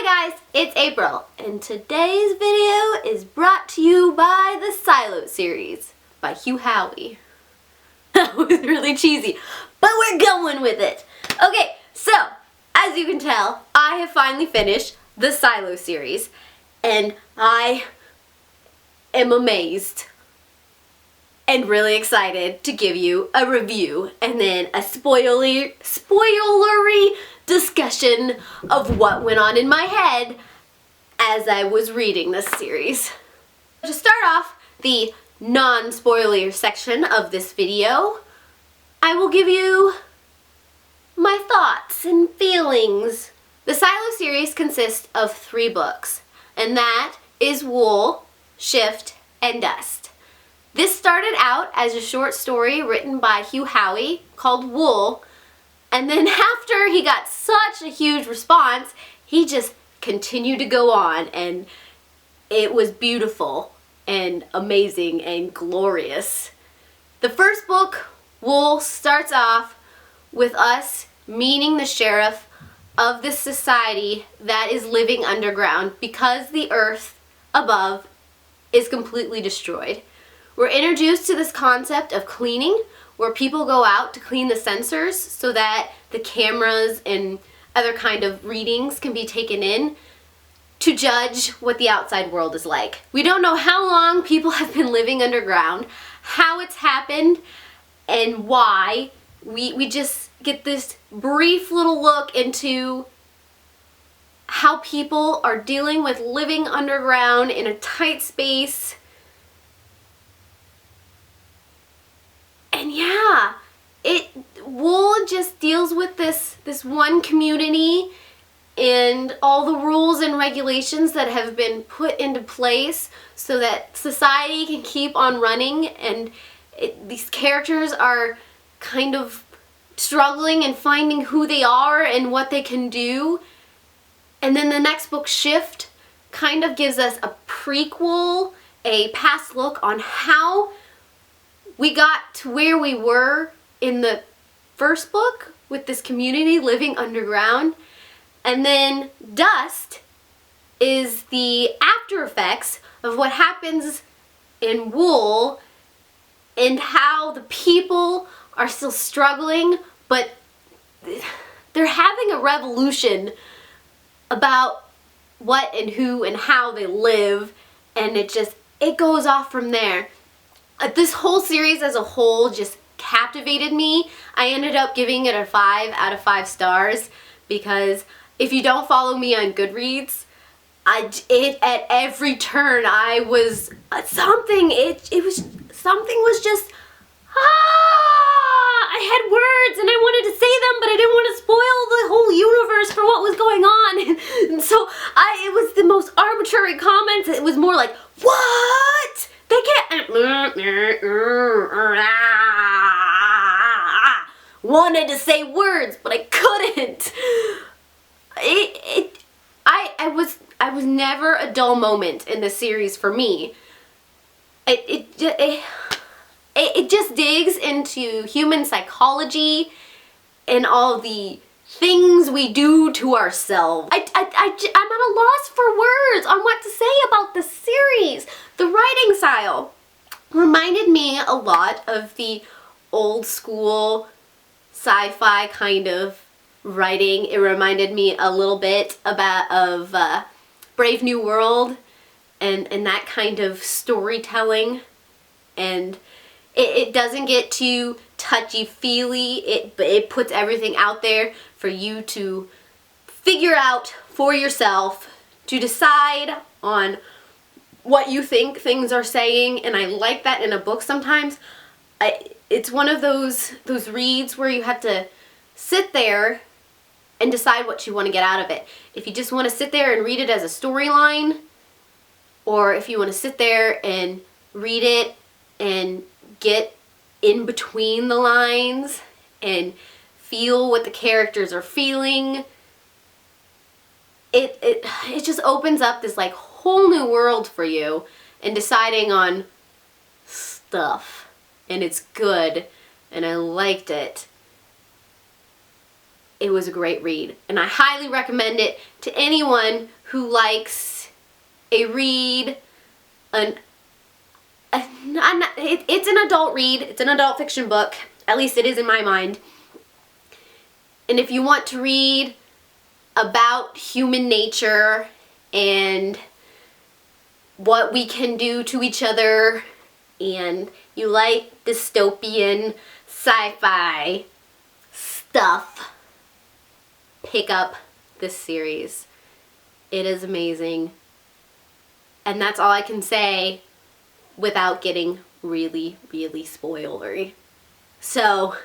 Hi guys, it's April, and today's video is brought to you by the Silo series by Howey. That was really cheesy, but we're going with it. Okay, so as you can tell, I have finally finished the Silo series, and I am amazed and really excited to give you a review and then a spoilery discussion of what went on in my head as I was reading this series. To start off the non-spoiler section of this video, I will give you my thoughts and feelings. The Silo series consists of 3 books, and that is Wool, Shift, and Dust. This started out as a short story written by Howey called Wool, and then after he got such a huge response, he just continued to go on, and it was beautiful and amazing and glorious. The first book, Wool, starts off with us meeting the sheriff of this society that is living underground because the earth above is completely destroyed. We're introduced to this concept of cleaning, where people go out to clean the sensors so that the cameras and other kind of readings can be taken in to judge what the outside world is like. We don't know how long people have been living underground, how it's happened, and why. We just get this brief little look into how people are dealing with living underground in a tight space. And yeah, Wool just deals with this one community and all the rules and regulations that have been put into place so that society can keep on running, and these characters are kind of struggling and finding who they are and what they can do. And then the next book, Shift, kind of gives us a prequel, a past look on how we got to where we were in the first book with this community living underground. And then Dust is the after effects of what happens in Wool and how the people are still struggling, but they're having a revolution about what and who and how they live, and it goes off from there. This whole series as a whole just captivated me. I ended up giving it a 5 out of 5 stars because if you don't follow me on Goodreads, at every turn I was something was just I had words and I wanted to say them, but I didn't want to spoil the whole universe for what was going on. And so it was the most arbitrary comments. It was more like, what? They can't. Wanted to say words, but I couldn't. I was never a dull moment in this series for me. It just digs into human psychology and all the things we do to ourselves. I'm at a loss for words on what to say about the series. The writing style reminded me a lot of the old school sci-fi kind of writing. It reminded me a little bit of Brave New World and that kind of storytelling. And it doesn't get too touchy-feely. It puts everything out there for you to figure out for yourself, to decide on what you think things are saying, and I like that in a book sometimes. It's one of those reads where you have to sit there and decide what you want to get out of it. If you just want to sit there and read it as a storyline, or if you want to sit there and read it and get in between the lines and feel what the characters are feeling, it just opens up this like whole new world for you and deciding on stuff, and it's good and I liked it. it was a great read, and I highly recommend it to anyone who likes a read. It's an adult read. It's an adult fiction book. At least it is in my mind. And if you want to read about human nature and what we can do to each other, and you like dystopian sci-fi stuff, pick up this series. It is amazing. And that's all I can say without getting really, really spoilery. So,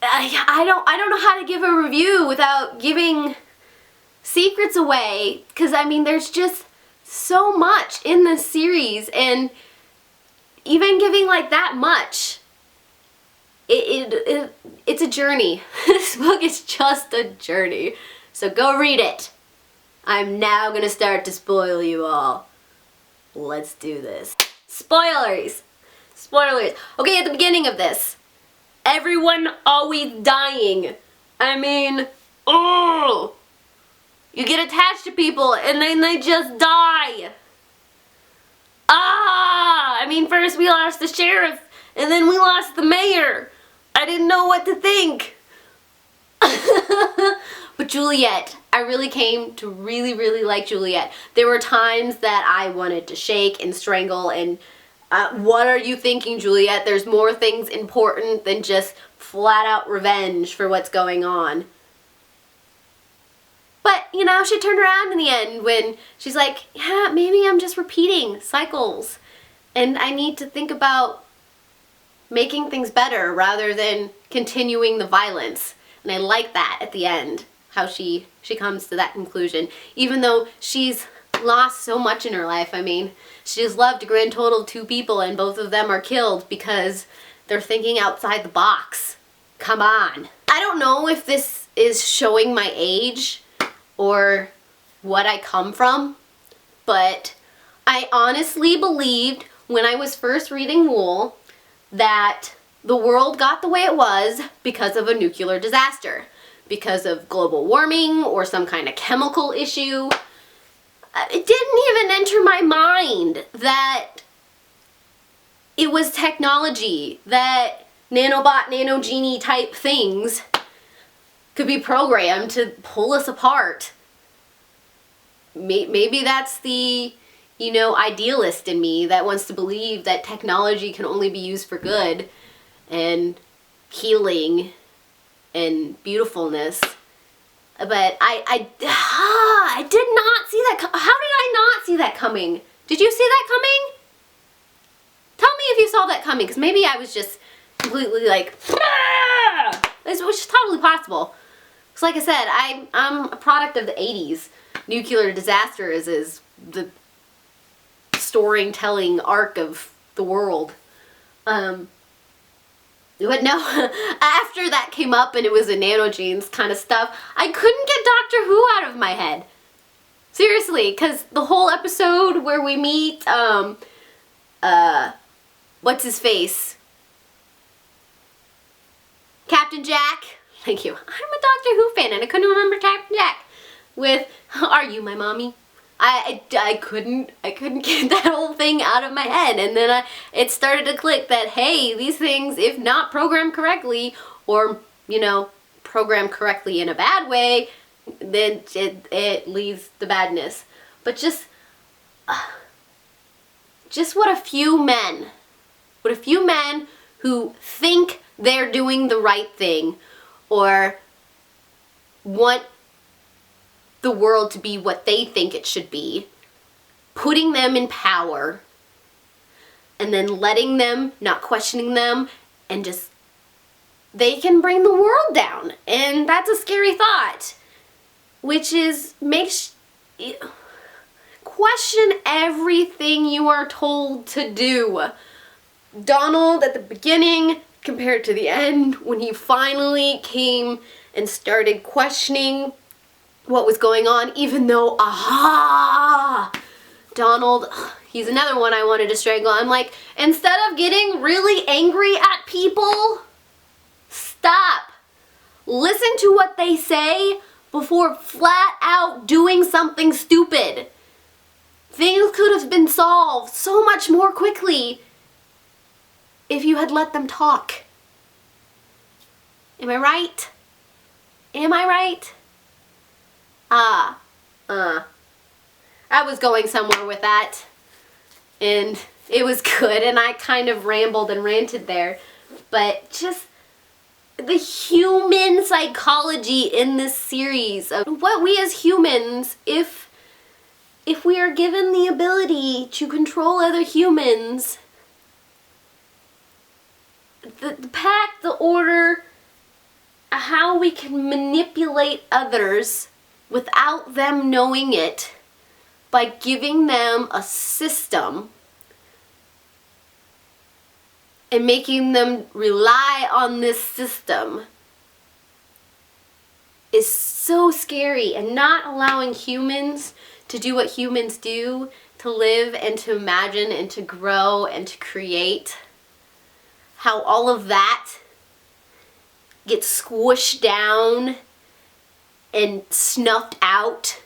I don't know how to give a review without giving secrets away, because I mean there's just so much in this series, and even giving like that much, it's a journey. This book is just a journey. So go read it. I'm now gonna start to spoil you all. Let's do this. Spoilers! Spoilers. Okay, at the beginning of this, everyone always dying. I mean, oh! You get attached to people and then they just die. I mean, first we lost the sheriff and then we lost the mayor. I didn't know what to think. But Juliet, I really came to really, really like Juliet. There were times that I wanted to shake and strangle and what are you thinking, Juliet? There's more things important than just flat out revenge for what's going on. But, you know, she turned around in the end when she's like, yeah, maybe I'm just repeating cycles. And I need to think about making things better rather than continuing the violence. And I like that at the end, how she comes to that conclusion. Even though she's lost so much in her life. I mean, she's loved a grand total of 2 people and both of them are killed because they're thinking outside the box. Come on. I don't know if this is showing my age or what I come from, but I honestly believed when I was first reading Wool that the world got the way it was because of a nuclear disaster, because of global warming or some kind of chemical issue. It didn't even enter my mind that it was technology, that nanobot, nanogenie type things could be programmed to pull us apart. Maybe that's the, you know, idealist in me that wants to believe that technology can only be used for good and healing and beautifulness. But I did not see that. How did I not see that coming? Did you see that coming? Tell me if you saw that coming, because maybe I was just completely like, which is totally possible. Because like I said, I'm a product of the 80s. Nuclear disasters is the storytelling arc of the world. But no, after that came up and it was a nanogenes kind of stuff, I couldn't get Doctor Who out of my head. Seriously, because the whole episode where we meet, what's his face? Captain Jack. Thank you. I'm a Doctor Who fan and I couldn't remember Captain Jack. With, are you my mommy? I couldn't get that whole thing out of my head, and then it started to click that, hey, these things, if not programmed correctly, or, you know, programmed correctly in a bad way, then it leaves the badness. But just what a few men who think they're doing the right thing, or want the world to be what they think it should be, putting them in power, and then letting them, not questioning them, and just, they can bring the world down. And that's a scary thought, which is, question everything you are told to do. Donald at the beginning compared to the end, when he finally came and started questioning what was going on, even though, Donald, he's another one I wanted to strangle. I'm like, instead of getting really angry at people, stop. Listen to what they say before flat out doing something stupid. Things could have been solved so much more quickly if you had let them talk. Am I right? Am I right? I was going somewhere with that, and it was good, and I kind of rambled and ranted there, but just the human psychology in this series of what we as humans, if we are given the ability to control other humans, the pack, the order, how we can manipulate others without them knowing it by giving them a system and making them rely on this system is so scary, and not allowing humans to do what humans do, to live and to imagine and to grow and to create. How all of that gets squished down and snuffed out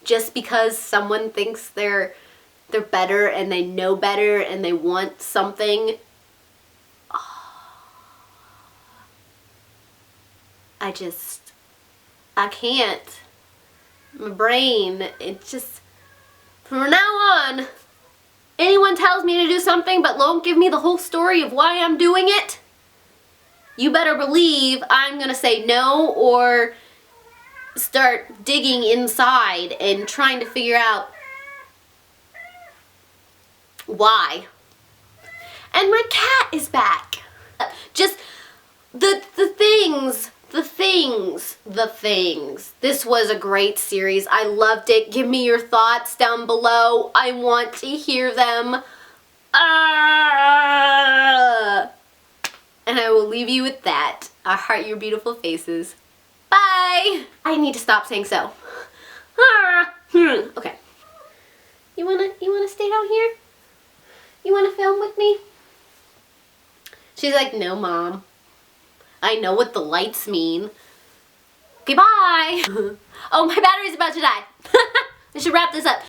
just because someone thinks they're better and they know better and they want something. I can't. My brain, it just, from now on, anyone tells me to do something but won't give me the whole story of why I'm doing it, you better believe I'm gonna say no or start digging inside and trying to figure out why. And my cat is back. Just the things. This was a great series. I loved it. Give me your thoughts down below. I want to hear them. And I will leave you with that. I heart your beautiful faces. Bye! I need to stop saying so. Okay. You wanna stay down here? You wanna film with me? She's like, no, Mom. I know what the lights mean. Okay, bye! Oh, my battery's about to die. I should wrap this up.